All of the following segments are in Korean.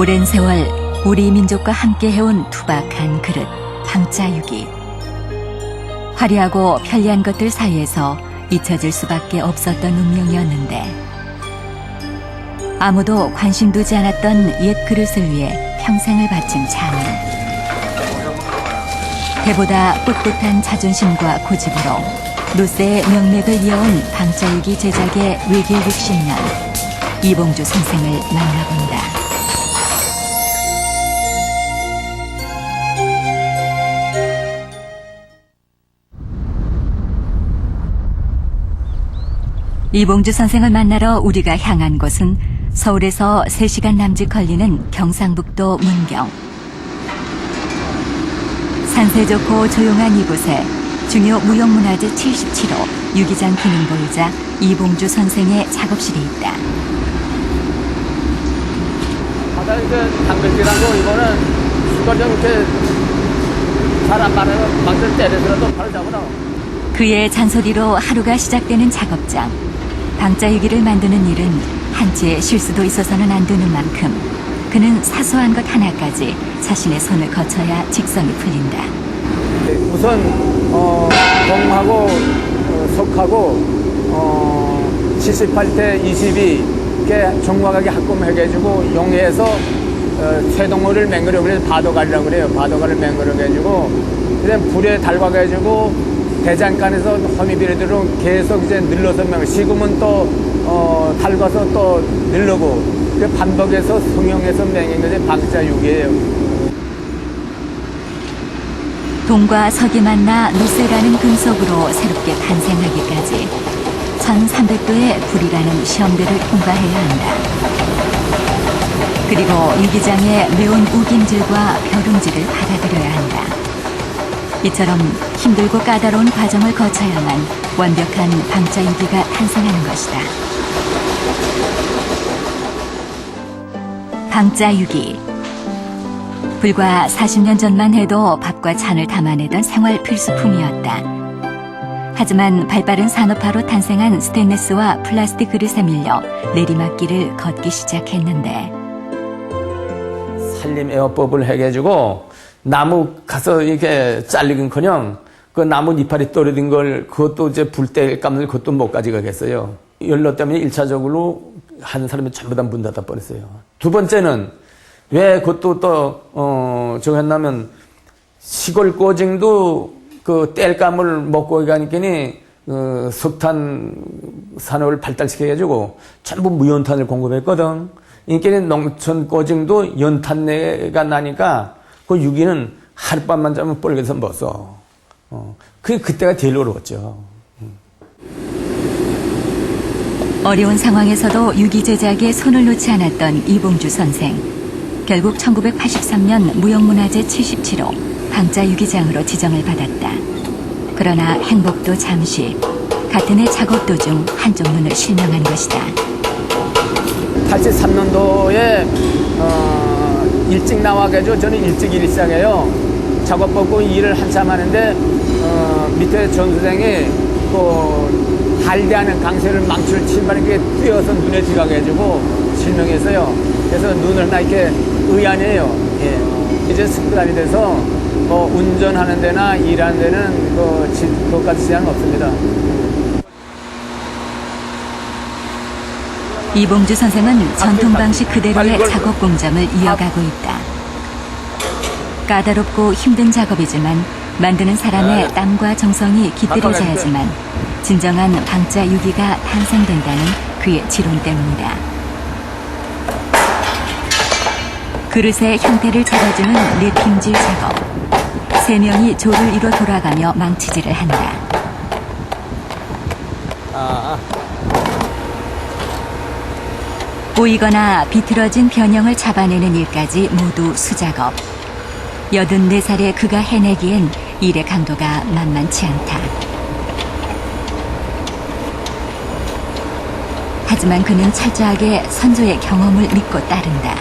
오랜 세월 우리 민족과 함께 해온 투박한 그릇, 방자유기. 화려하고 편리한 것들 사이에서 잊혀질 수밖에 없었던 운명이었는데 아무도 관심 두지 않았던 옛 그릇을 위해 평생을 바친 장인. 배보다 꿋꿋한 자존심과 고집으로 노세의 명맥을 이어온 방자유기 제작의 외길 60년, 이봉주 선생을 만나본다. 이봉주 선생을 만나러 우리가 향한 곳은 서울에서 3시간 남짓 걸리는 경상북도 문경. 산세 좋고 조용한 이곳에 중요 무형문화재 77호 유기장 기능보유자 이봉주 선생의 작업실이 있다. 바닥에 당근질하고 이거는 이걸 좀 이렇게 잘 안 바르면 망치를 때려서라도 바로 잡으라. 그의 잔소리로 하루가 시작되는 작업장. 방자유기를 만드는 일은 한치의 실수도 있어서는 안 되는 만큼 그는 사소한 것 하나까지 자신의 손을 거쳐야 직성이 풀린다. 우선 동하고 석하고 78대 22 이렇게 정확하게 합금해가지고 용해서 쇠동물을 맹그려 그래서 바도갈이라고 그래요. 바도갈을 맹그려 가지고 그다음 불에 달궈가지고 대장간에서 허미비례대로 계속 이제 늘러서 식으면 또 달궈서 또 늘르고 그 반복해서 성형해서 맹인 것이 방자유기예요. 동과 석이 만나 노쇠라는 금속으로 새롭게 탄생하기까지 1300도의 불이라는 시험대를 통과해야 한다. 그리고 유기장의 매운 우김질과 벼름질을 받아들여야 한다. 이처럼 힘들고 까다로운 과정을 거쳐야만 완벽한 방자유기가 탄생하는 것이다. 방자유기. 불과 40년 전만 해도 밥과 찬을 담아내던 생활 필수품이었다. 하지만 발빠른 산업화로 탄생한 스테인리스와 플라스틱 그릇에 밀려 내리막길을 걷기 시작했는데 산림 에어법을 해가지고 나무 가서 이렇게 잘리긴커녕 그 나무 이파리 떨어진 걸 그것도 이제 불 때 감을 그것도 못 가져가겠어요. 연로 때문에 1차적으로 한 사람이 전부 다 문 닫아 버렸어요. 두 번째는 왜 그것도 또 저거 했냐면 시골 꼬징도 그 땔감을 먹고 가니까니 석탄 산업을 발달시켜가지고 전부 무연탄을 공급했거든. 그러니까 농촌 꼬징도 연탄내가 나니까 그 유기는 하룻밤만 자면 뻘개서 못 써. 그때가 제일 어려웠죠. 어려운 상황에서도 유기 제작에 손을 놓지 않았던 이봉주 선생. 결국 1983년 무형문화재 77호 방자유기장으로 지정을 받았다. 그러나 행복도 잠시 같은 해 작업 도중 한쪽 눈을 실명한 것이다. 83년도에 일찍 나와가지고 저는 일찍 일 시작해요. 작업 받고 일을 한참 하는데 밑에 전수생이 그 할대하는 강세를 망치를 침반에 뛰어서 눈에 들어가가지고 실명했어요. 그래서 눈을 나 이렇게 의안해요. 예. 이제 습관이 돼서 뭐 운전하는 데나 일하는 데는 그것까지 제한 없습니다. 이봉주 선생은 전통 방식 그대로의 작업 공정을 이어가고 있다. 까다롭고 힘든 작업이지만 만드는 사람의 땀과 정성이 깃들여져야지만 진정한 방자유기가 탄생된다는 그의 지론 때문이다. 그릇의 형태를 잡아주는 랩핑질 작업. 3명이 조를 이뤄 돌아가며 망치질을 한다. 보이거나 비틀어진 변형을 잡아내는 일까지 모두 수작업. 84살의 그가 해내기엔 일의 강도가 만만치 않다. 하지만 그는 철저하게 선조의 경험을 믿고 따른다.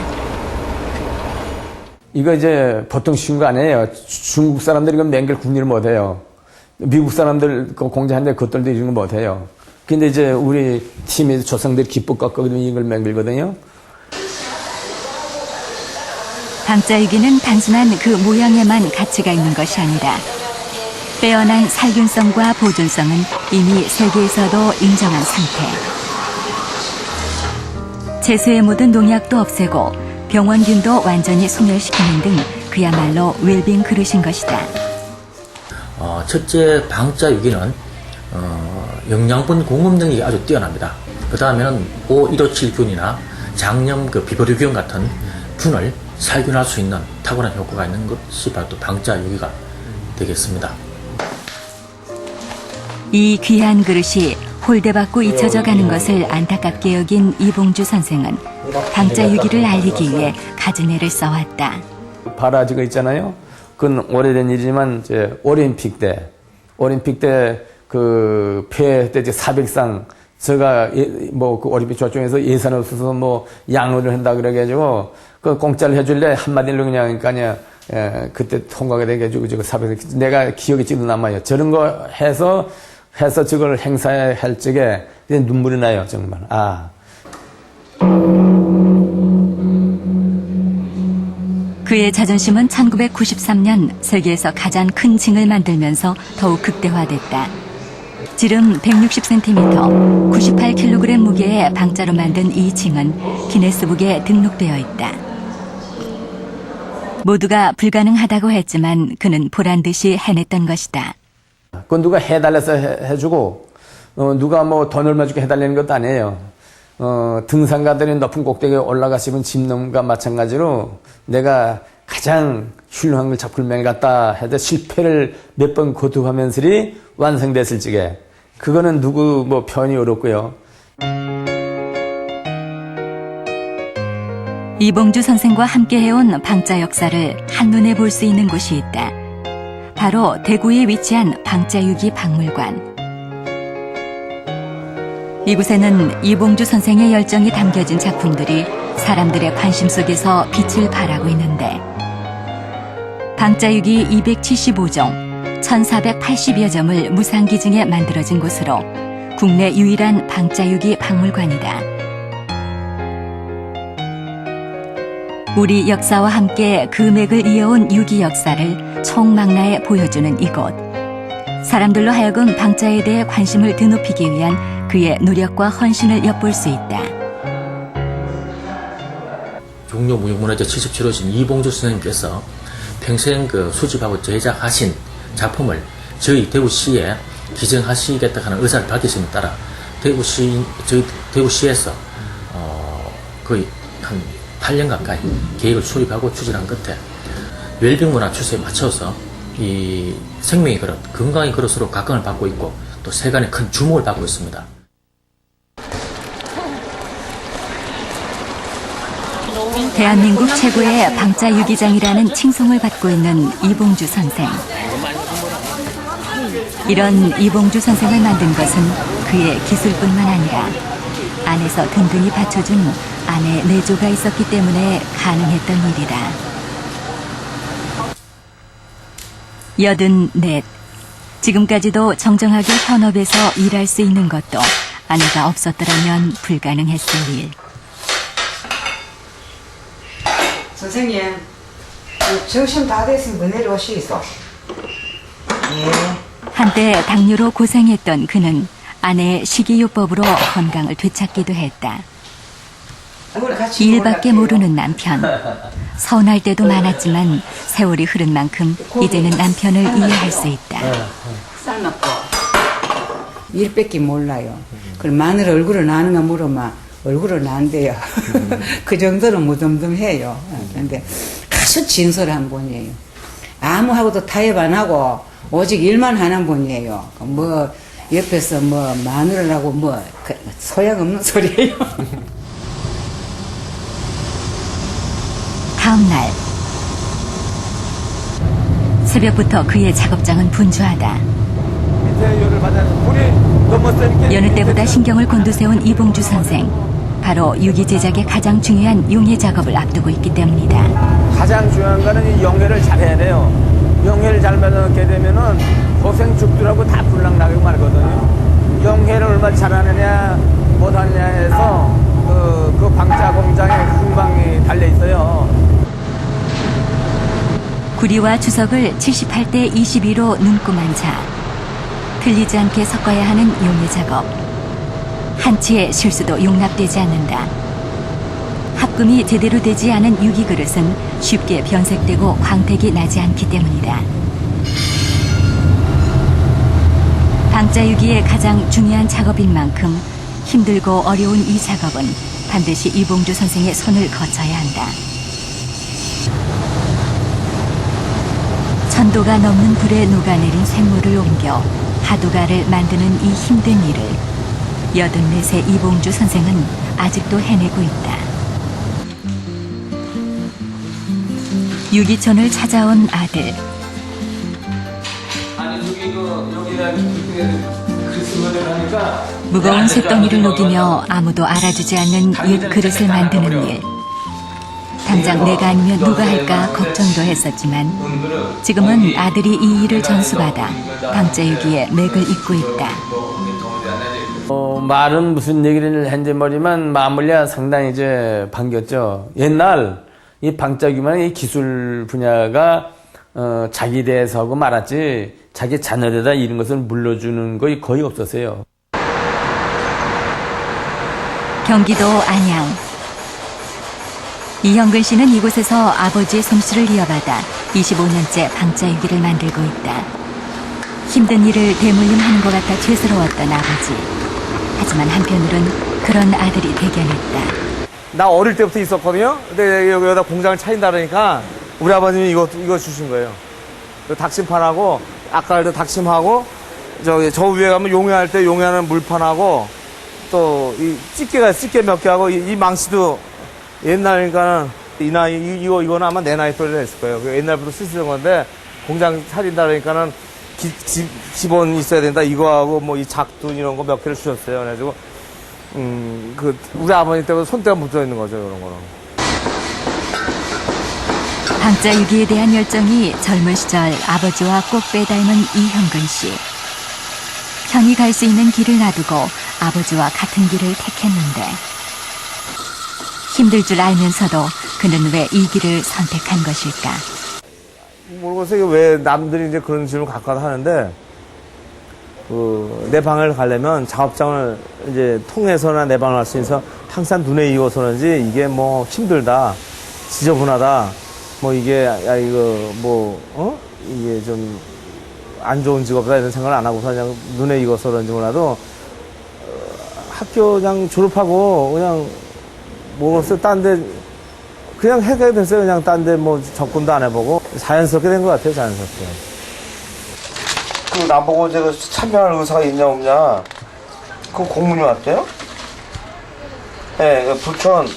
이거 이제 보통 쉬운 거 아니에요. 중국 사람들이 이거 맹글 굽기를 못해요. 미국 사람들 공장하는데 그것들도 이런 거 못해요. 근데 이제 우리 팀의 조상들이 기법 깎거든요. 이걸 맹글거든요. 방자유기는 단순한 그 모양에만 가치가 있는 것이 아니라 빼어난 살균성과 보존성은 이미 세계에서도 인정한 상태. 채소에 묻은 농약도 없애고 병원균도 완전히 소멸시키는 등 그야말로 웰빙 그릇인 것이다. 첫째, 방자유기는 영양분 공급 능력이 아주 뛰어납니다. 그 다음에는 O157균이나 장염 비브리균 같은 균을 살균할 수 있는 탁월한 효과가 있는 것이 바로 또 방자유기가 되겠습니다. 이 귀한 그릇이 홀대받고 잊혀져 가는 것을 안타깝게 여긴 이봉주 선생은 방자유기를 알리기 위해 갖은 애를 써왔다. 바라지가 있잖아요. 그건 오래된 일이지만 이제 올림픽 때 그 폐 때 이제 400상 제가 그 올림픽 조정에서 예산 없어서 뭐 양호를 한다 그래가지고 그 공짜를 해줄래 한마디로 그냥 그러니까 그때 통과가 돼가지고 저 400상 내가 기억이 찌도 남아요. 저런 거 해서 저걸 행사할 적에 눈물이 나요 정말. 그의 자존심은 1993년 세계에서 가장 큰 징을 만들면서 더욱 극대화됐다. 지름 160cm, 98kg 무게의 방자로 만든 이 징은 기네스북에 등록되어 있다. 모두가 불가능하다고 했지만 그는 보란 듯이 해냈던 것이다. 그건 누가 해달라서 해주고 누가 뭐 돈 얼마 주고 해달라는 것도 아니에요. 등산가들이 높은 꼭대기에 올라가시면 집놈과 마찬가지로 내가 가장 훌륭한 걸 잡을 맹 같다 해도 실패를 몇 번 거듭하면서리 완성됐을 적에 그거는 누구 뭐 편이 어렵고요. 이봉주 선생과 함께 해온 방자 역사를 한눈에 볼 수 있는 곳이 있다. 바로 대구에 위치한 방자유기 박물관. 이곳에는 이봉주 선생의 열정이 담겨진 작품들이 사람들의 관심 속에서 빛을 발하고 있는데 방자유기 275종, 1480여 점을 무상기증에 만들어진 곳으로 국내 유일한 방자유기 박물관이다. 우리 역사와 함께 금액을 이어온 유기 역사를 총망라에 보여주는 이곳. 사람들로 하여금 방자에 대해 관심을 드높이기 위한 그의 노력과 헌신을 엿볼 수 있다. 종로 무형문화재 77호신 이봉주 선생님께서 평생 수집하고 제작하신 작품을 저희 대구시에 기증하시겠다 하는 의사를 밝히심에 따라 저희 대구시에서 거의 한 8년 가까이 계획을 수립하고 추진한 끝에 웰빙 문화 추세에 맞춰서 이 생명의 그릇, 건강의 그릇으로 각광을 받고 있고 또 세간에 큰 주목을 받고 있습니다. 대한민국 최고의 방자 유기장이라는 칭송을 받고 있는 이봉주 선생. 이런 이봉주 선생을 만든 것은 그의 기술뿐만 아니라 안에서 든든히 받쳐준 아내 내조가 있었기 때문에 가능했던 일이다. 84. 지금까지도 정정하게 현업에서 일할 수 있는 것도 아내가 없었더라면 불가능했을 일. 선생님, 점심 다 됐으면 내려오시소. 예. 한때 당뇨로 고생했던 그는 아내의 식이요법으로 건강을 되찾기도 했다. 일밖에 모르는 남편. 서운할 때도 많았지만 세월이 흐른 만큼 이제는 남편을 이해할 수 있다. 삶았고 일밖에 몰라요. 그럼 마늘 얼굴을 나는가 물으면 얼굴을 난대요. 그 정도로 무덤덤해요. 그런데 아주 진솔한 분이에요. 아무하고도 타협 안 하고 오직 일만 하는 분이에요. 뭐 옆에서 뭐 마늘을 하고 뭐 소용없는 소리예요. 다음 날 새벽부터 그의 작업장은 분주하다. 여느 때보다 신경을 곤두세운 이봉주 선생. 바로 유기 제작의 가장 중요한 용해 작업을 앞두고 있기 때문이다. 가장 중요한 거는 이 영해를 잘해야 돼요. 영해를 잘 만들게 되면은 고생 죽들하고 다 불락나게 말거든요. 영해를 얼마나 잘하느냐 못하느냐에서 그 방자 공장의 흥망이 달려 있어요. 구리와 주석을 78대 22로 눈금한 자. 틀리지 않게 섞어야 하는 용해 작업. 한치의 실수도 용납되지 않는다. 합금이 제대로 되지 않은 유기 그릇은 쉽게 변색되고 광택이 나지 않기 때문이다. 방자유기의 가장 중요한 작업인 만큼 힘들고 어려운 이 작업은 반드시 이봉주 선생의 손을 거쳐야 한다. 천도가 넘는 불에 녹아내린 샘물을 옮겨 하두가를 만드는 이 힘든 일을 84세 이봉주 선생은 아직도 해내고 있다. 유기촌을 찾아온 아들. 아니 여기다 그릇을 하니까 무거운 쇳덩이를 녹이며 아무도 알아주지 않는 옛 그릇을 만드는 일. 당장 내가 아니면 누가 할까 걱정도 했었지만 지금은 아들이 이 일을 전수받아 방자유기에 맥을 잇고 있다. 말은 무슨 얘기를 했는지 모르지만 마무리가 상당히 이제 반겼죠. 옛날 이 방자유기만 이 기술 분야가 자기 대해서 하고 말았지 자기 자녀에다 이런 것을 물려주는 거의 거의 없었어요. 경기도 안양. 이형근 씨는 이곳에서 아버지의 솜씨를 이어받아 25년째 방자유기를 만들고 있다. 힘든 일을 대물림하는 것 같아 죄스러웠던 아버지. 하지만 한편으론 그런 아들이 대견했다. 나 어릴 때부터 있었거든요. 근데 여기다 공장을 차린다 그러니까 우리 아버님이 이거 주신 거예요. 닭심판하고 아까 닭심하고 저 위에 가면 용해할 때 용해하는 물판하고 또 이 찌개 몇 개 하고 이 망치도 옛날이니까는 이 나이 이거는 아마 내 나이 또래 됐을 거예요. 옛날부터 쓰시던 건데 공장 차린다 그러니까는 기본 있어야 된다 이거하고 뭐 이 작둔 이런 거 몇 개를 주셨어요. 그래가지고 우리 아버님 때부터 손때가 묻어 있는 거죠, 그런 거는. 방자유기에 대한 열정이 젊은 시절 아버지와 꼭 빼닮은 이형근 씨. 편히 갈 수 있는 길을 놔두고 아버지와 같은 길을 택했는데 힘들 줄 알면서도 그는 왜 이 길을 선택한 것일까? 모르겠어요. 왜 남들이 이제 그런 질문 갖고 하는데 내 방을 가려면 작업장을 이제 통해서나 내 방을 할 수 있어서 항상 눈에 익어서 그런지 이게 뭐 힘들다, 지저분하다, 뭐 이게 이게 좀 안 좋은 직업이다 이런 생각을 안 하고서 그냥 눈에 익어서 그런지 몰라도 학교 그냥 졸업하고 그냥 뭐겠어요. 딴 데 그냥 해가 됐어요. 그냥 딴 데 뭐 접근도 안 해보고 자연스럽게 된 것 같아요. 자연스럽게. 나보고 제가 참여할 의사가 있냐 없냐 그 공문이 왔대요? 네, 부천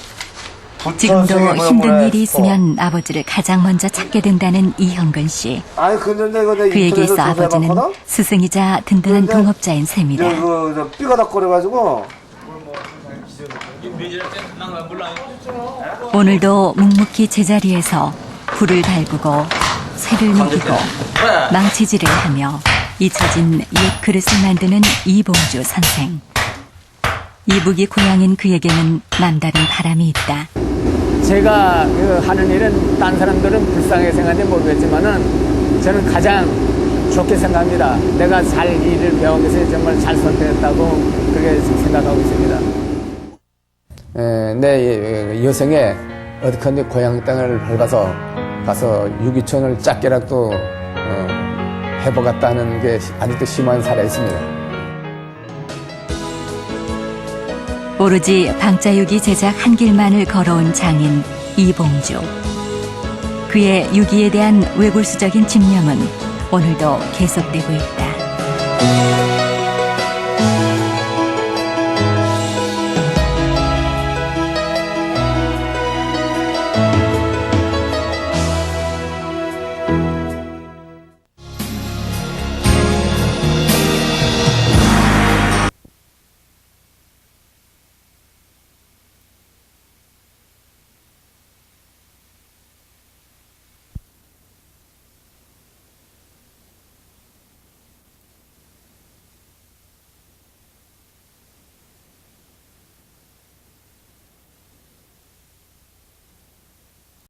지금도 힘든 일이 있으면 아버지를 가장 먼저 찾게 된다는 이형근 씨. 아니 근데 이거 그에게 있어 아버지는 스승이자 든든한 동업자인 셈이다. 삐가닥거려가지고 오늘도 묵묵히 제자리에서 불을 달구고 쇠를 녹이고 망치질을 하며 잊혀진 옛 그릇을 만드는 이봉주 선생. 이북이 고향인 그에게는 남다른 바람이 있다. 제가 하는 일은 딴 사람들은 불쌍하게 생각하는지 모르겠지만은 저는 가장 좋게 생각합니다. 내가 잘 일을 배운 것이 정말 잘 선택했다고 그렇게 생각하고 있습니다. 내 여생에 어디든지 고향 땅을 밟아서 가서 유기촌을 작게라도 해보겠다는 게 아직도 심한 살에 있습니다. 오로지 방자유기 제작 한 길만을 걸어온 장인 이봉주. 그의 유기에 대한 외골수적인 집념은 오늘도 계속되고 있다.